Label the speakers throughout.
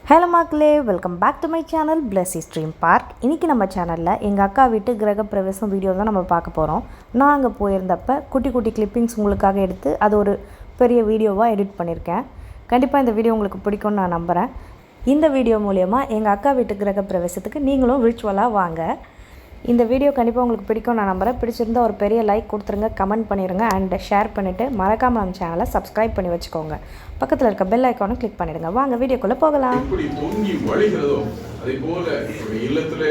Speaker 1: Hello மக்களே, welcome back to my channel Blessy stream park. இன்றைக்கி நம்ம சேனலில் எங்கள் அக்கா வீட்டு கிரகப்பிரவேசம் வீடியோ தான் நம்ம பார்க்க போகிறோம். நான் அங்கே போயிருந்தப்போ குட்டி குட்டி கிளிப்பிங்ஸ் உங்களுக்காக எடுத்து அது ஒரு பெரிய வீடியோவாக எடிட் பண்ணியிருக்கேன். கண்டிப்பாக இந்த வீடியோ உங்களுக்கு பிடிக்கும்னு நான் நம்புகிறேன். இந்த வீடியோ மூலயமா எங்கள் அக்கா வீட்டு கிரகப்பிரவேசத்துக்கு நீங்களும் விர்ச்சுவலாக வாங்க. இந்த வீடியோ கண்டிப்பாக உங்களுக்கு பிடிக்கும் நான் நம்புகிறேன். பிடிச்சிருந்தா ஒரு பெரிய லைக் கொடுத்துருங்க, கமெண்ட் பண்ணிடுங்க அண்ட் ஷேர் பண்ணிவிட்டு மறக்காமல் நம்ம சேனலை சப்ஸ்கிரைப் பண்ணி வச்சுக்கோங்க. பக்கத்தில் இருக்க பெல் ஐக்கானும் கிளிக் பண்ணிடுங்க. வாங்க வீடியோக்குள்ளே போகலாம்.
Speaker 2: எப்படி பொங்கி வழிகிறதோ அதே போல இல்லத்தில்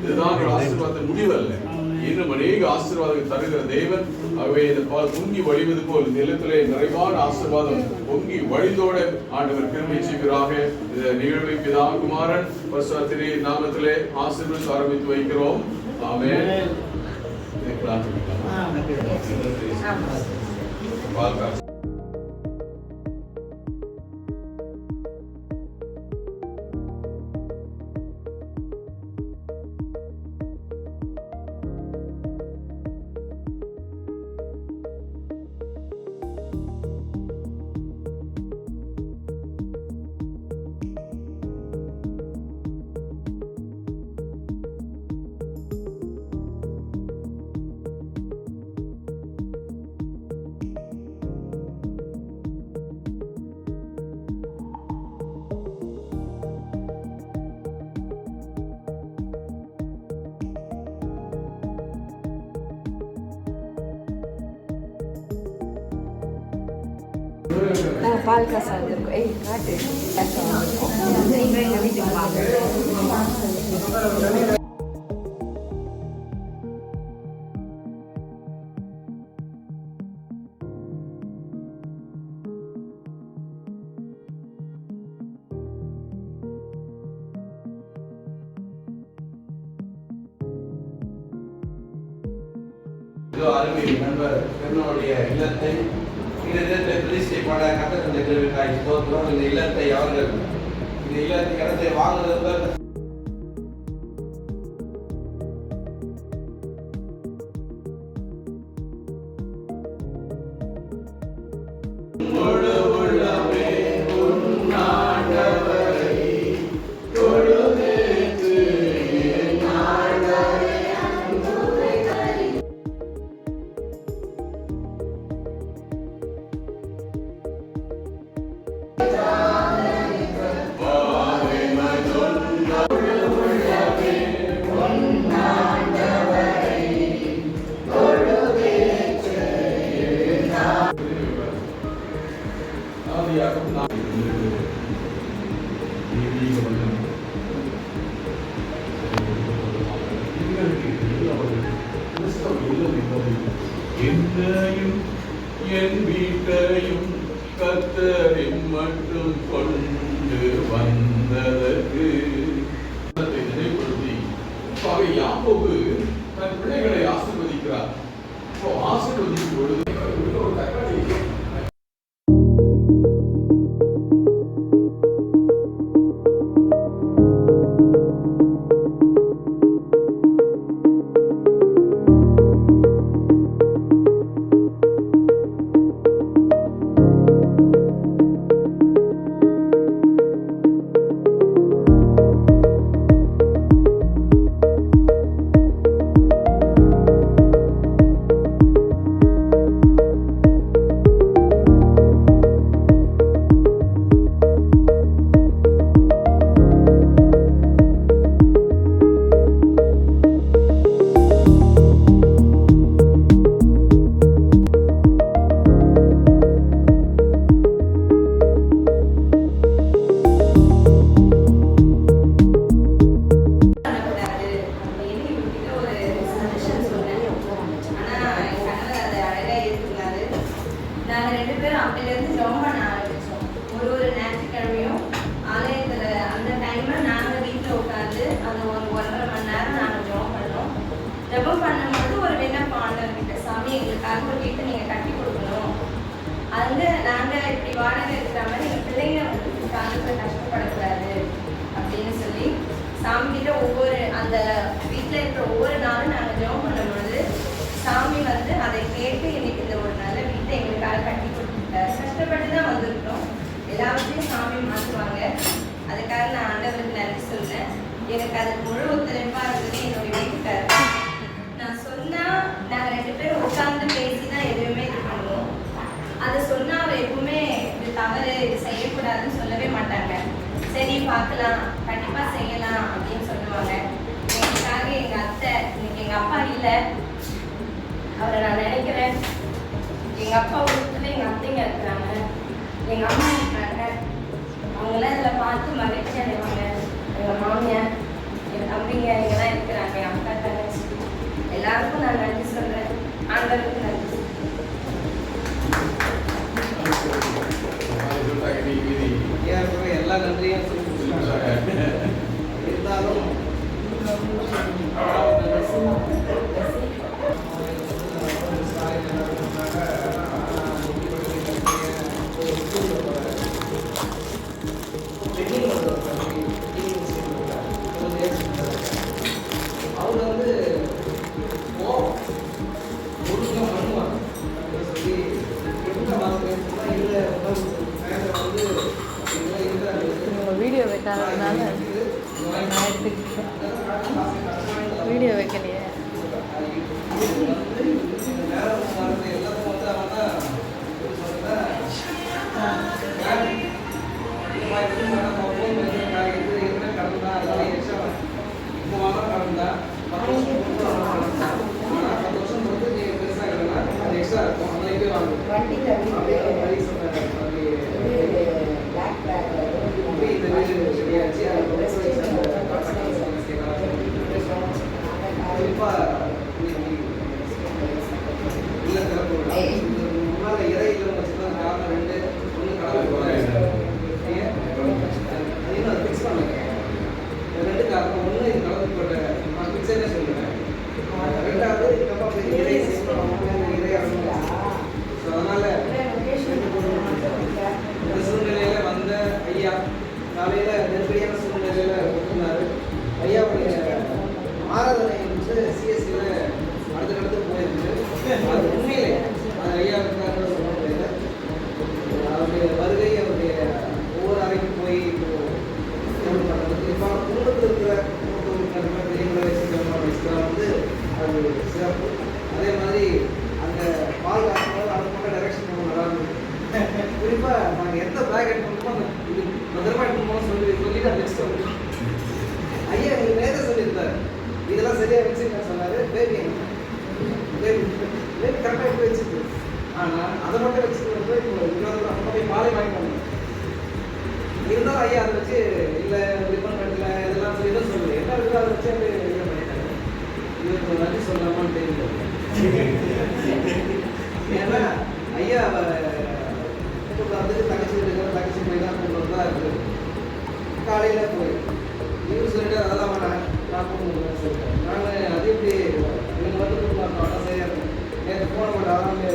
Speaker 2: இதுதான் ஆசீர்வாதத்தின் முடிவல்ல, இன்னும் அநேக ஆசீர்வாதங்கள் தருகிற தேவன். ஆகவே இந்த பொங்கி வழிவது போல் இந்த இல்லத்திலே நிறைவான ஆசீர்வாதம் பொங்கி வழிதோட ஆண்டவர் கிருபை செய்வீராக. இந்த நிகழ்வை பிதா குமாரன் பரிசுத்த நாமத்திலே ஆசீர்வதித்து ஆரம்பித்து வைக்கிறோம். ஆமென்.
Speaker 1: பால் காசு வந்துருக்கோம். காட்டு நீங்கள் எங்கள் வீட்டுக்கு வாங்க.
Speaker 3: அருமை நண்பர் என்னுடைய இல்லத்தை இந்த இடத்தை பிரதிஷ்டை பண்ண கட்டத்திற்காய் ஸ்தோத்திரம். இந்த இல்லத்தை அவர்கள் இந்த இல்லத்தை இடத்தை வாங்குறதுக்கு
Speaker 2: என்னையும் என் வீட்டையும் கர்த்தரின் மட்டும் கொண்டு வந்ததற்கு நினைவுபடுத்தி யாக்கோபு தன் பிள்ளைகளை ஆசீர்வதிக்கிறார். ஆசீர்வதிக்கும் பொழுது ஒரு தக்காளி
Speaker 4: ஜெபம் பண்ணும்போது ஒரு விண்ணப்பம் ஆண்டவர்கிட்ட, சாமி எங்களுக்காக ஒரு வீட்டை நீங்கள் கட்டி கொடுக்கணும், அது நாங்கள் இப்படி வாடகை இருக்கிற மாதிரி எங்கள் பிள்ளைங்க வந்து காலத்தில் கஷ்டப்படக்கூடாது அப்படின்னு சொல்லி சாமிகிட்ட ஒவ்வொரு அந்த வீட்டில் இருக்கிற ஒவ்வொரு நாளும் நாங்கள் ஜெபம் பண்ணும்பொழுது சாமி வந்து அதை கேட்டு இன்னைக்கு இந்த ஒரு நல்ல வீட்டை எங்களுக்காக கட்டி கொடுத்துருக்காரு. கஷ்டப்பட்டு தான் வந்திருக்கிறோம், எல்லாத்தையும் சாமி மாற்றுவாங்க. அதுக்காக நான் ஆண்டவருக்கு நன்றி சொல்றேன். எனக்கு அதுக்கு முழு ஒத்துழைப்பாக இருந்தது என்னுடைய வீட்டுக்காரர். நான் சொன்னால் நாங்கள் 2 பேரும் உட்கார்ந்து பேசி தான் எதுவுமே இது பண்ணுவோம். அதை சொன்னால் அவர் எப்பவுமே இது தவறு, இது செய்யக்கூடாதுன்னு சொல்லவே மாட்டாங்க. சரி பார்க்கலாம், கண்டிப்பாக செய்யலாம் அப்படின்னு சொல்லுவாங்க. எனக்காக எங்கள் அத்தை, இன்னைக்கு எங்கள் அப்பா இல்லை, அவரை நான் நினைக்கிறேன். எங்கள் அப்பா வீட்டில் எங்கள் அத்தைங்க இருக்கிறாங்க, எங்கள் அம்மா இருக்கிறாங்க. அவங்களாம் இதில் பார்த்து மகிழ்ச்சி அடைவாங்க. எங்கள் மாமியார், என் தம்பிங்க இங்கெல்லாம் இருக்கிறாங்க, என் அக்கா தங்கச்சி எல்லாருக்கும் நான் நன்றி சொல்கிறேன். ஆண்டவருக்கு நன்றி.
Speaker 3: எல்லா நன்றியும் இருந்தாலும் அவங்க வந்து ஒழுங்காக பண்ணுவாங்க சொல்லி எந்த மாதம் இல்லை வந்து
Speaker 5: வீடியோ வைக்காததுனால நான் எடுத்துக்கிட்டேன். வீடியோ வைக்கலையே. காலையில் நெருக்கடியான சூழ்நிலையில் கொடுத்துருந்தாரு. ஐயாவுடைய ஆராதனை வந்து சிஎஸ்சியில் அடுத்தடுத்து போயிருக்கு. அது உண்மையிலே அது ஐயாவுக்காக சொல்ல முடியாது. அவருடைய வருகை, அவருடைய ஒவ்வொரு அறைக்கும் போய் பண்ணுறது இப்போ குடும்பத்தில் இருக்கிற உறுப்பினர்கள் பெரியவங்களை வச்சுக்கலாம் வந்து அது சிறப்பு. அதே மாதிரி அந்த பால் காக்கும்போது அது மட்டும் டைரக்ஷன் பண்ண நல்லா இருந்தது. குறிப்பாக நாங்கள் எந்த பேக் எடுக்கணுமோ அந்த இது பத்திரமா எடுக்கணுமோ சொல்லிட்டு அந்த நெக்ஸ்ட் வந்து ஐயா எங்களுக்கு நேரத்தை சொல்லியிருந்தார். இதெல்லாம் சரியாக வச்சுருக்கேன் சொன்னார். பேபி கரெக்டாக எடுத்து வச்சுருக்கு. ஆனால் அதை மட்டும் வச்சுக்கிறது இப்போ 20 ரூபா போய் பாலை வாங்கிக்கணும். இருந்தாலும் ஐயா அதை வச்சு இல்லை ரிப்பன் கட்டல இதெல்லாம் சொல்லி தான் சொல்லுது. என்ன இருக்குதோ அதை வச்சு அது ஐயா பண்ணிட்டாங்க. இவருக்கு நன்றி சொல்லலாமான்னு தெரியல. ஏன்னா ஐயா வந்துட்டு தங்கச்சி வீட்டுக்கு தங்கச்சி போய் தான் கொண்டு வந்தா இருக்குது. காலையில் போய் இவரு சொல்லிட்டு அதெல்லாம் நான் போகணும் சொல்லிட்டேன். நான் அது எப்படி இவங்க வந்து கூப்பிட்டு சரியா இருக்கும். நேற்று போன போட்டு ஆரம்பி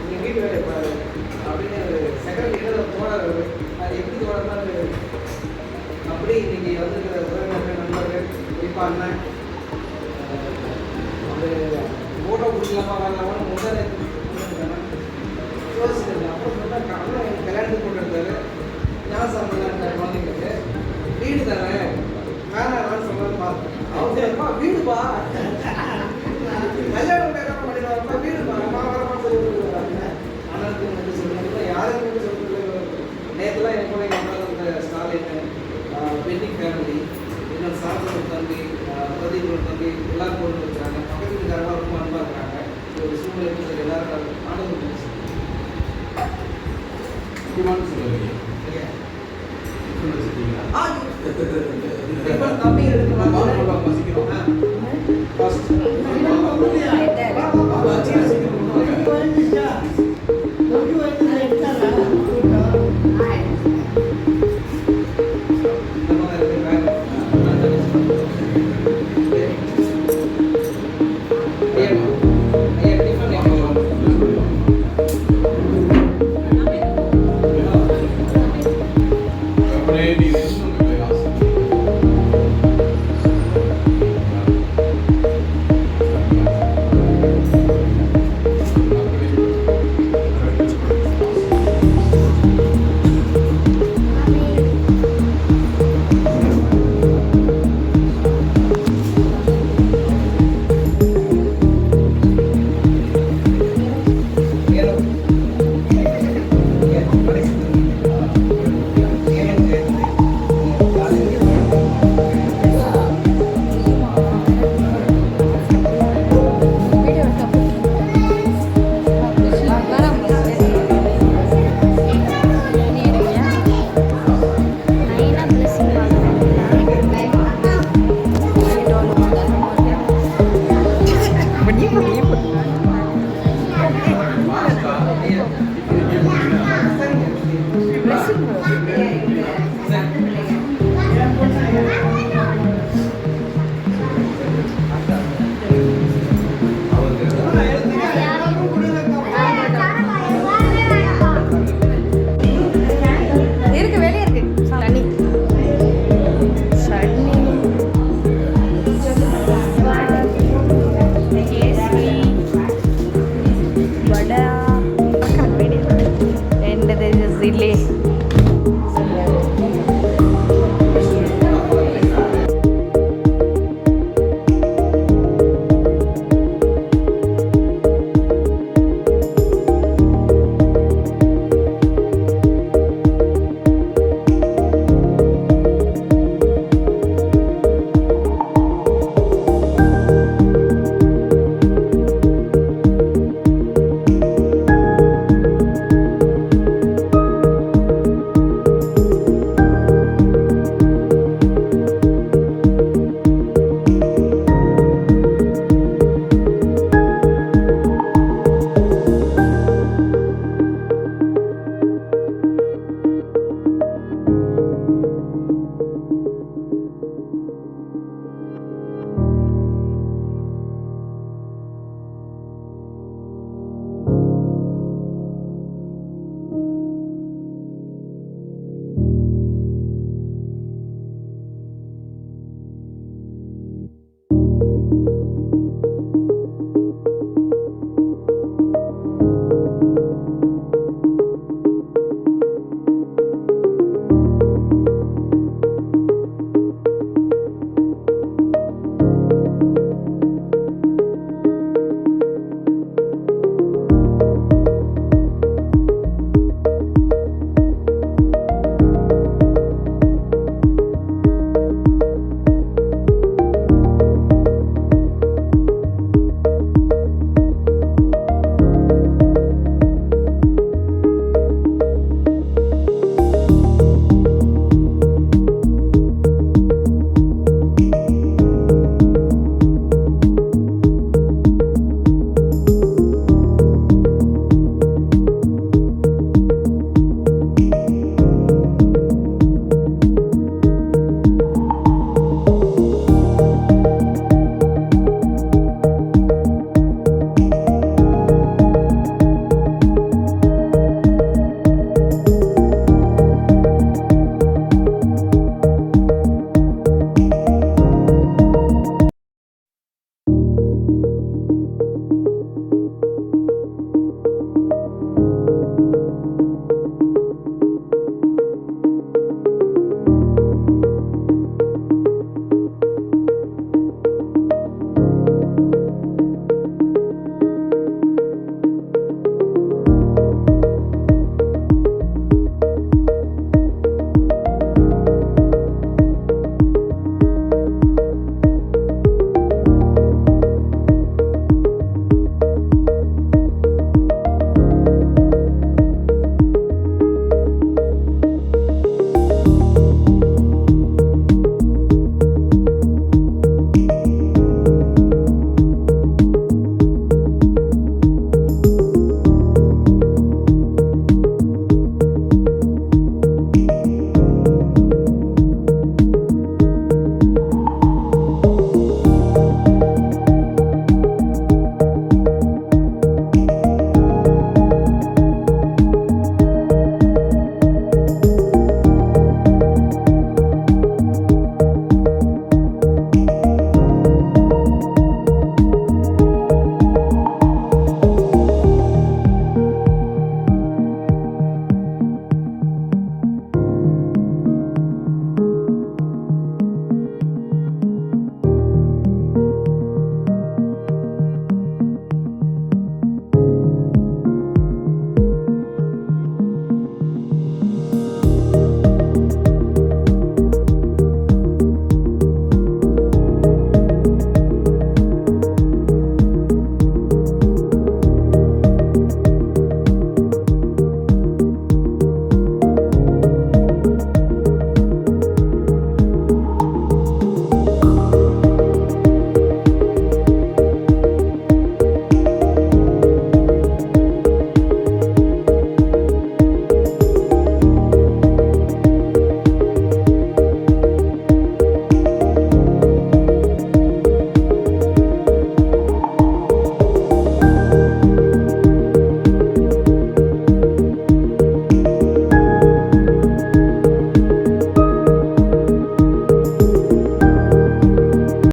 Speaker 5: நீங்கள் வீட்டு வேலையை பாரு அப்படின்னு செகண்ட் இதில் போனார். அது எப்படி போனதுனால அப்படி இன்னைக்கு வந்துருக்கிற உறவினர்கள் நண்பர்கள் குறிப்பாக அண்ணன் அது ஃபோட்டோ கொடுக்கலாமா வேண்டாமான்னு முன்னாடி யோசிச்சிருந்தேன். அப்புறம் சொன்னால் அண்ணன் எனக்கு கல்யாணத்துக்கு கொண்டு இருந்தாரு. ஞானசாமி குழந்தைங்களுக்கு வீடு தானே வேணாம் சொன்னாலும் பார்த்தேன். அவங்க வீடுப்பா கல்யாணம் வேணாம் பண்ணிடுவாருப்பா வீடுப்பா வரமான்னு சொல்லி கொடுக்குறாங்க. அண்ணனுக்கு வந்து சொல்லுங்க யாருக்கு வந்து சொல்லுங்க. நேற்றுலாம் என் கூட எங்கள் அண்ணன் ஸ்டாலின் பெண்டிங் ஃபேமிலி என்னோட சார்ந்த தம்பி பிரதீப் தம்பி எல்லாரும் கொண்டு வச்சாங்க. பக்கத்து வீட்டுக்காரமாக ரொம்ப அன்பாக இருக்காங்க. ஒரு சூழ்நிலை சரி எல்லாரும் ஆனந்தம் தம்பி
Speaker 2: Ready.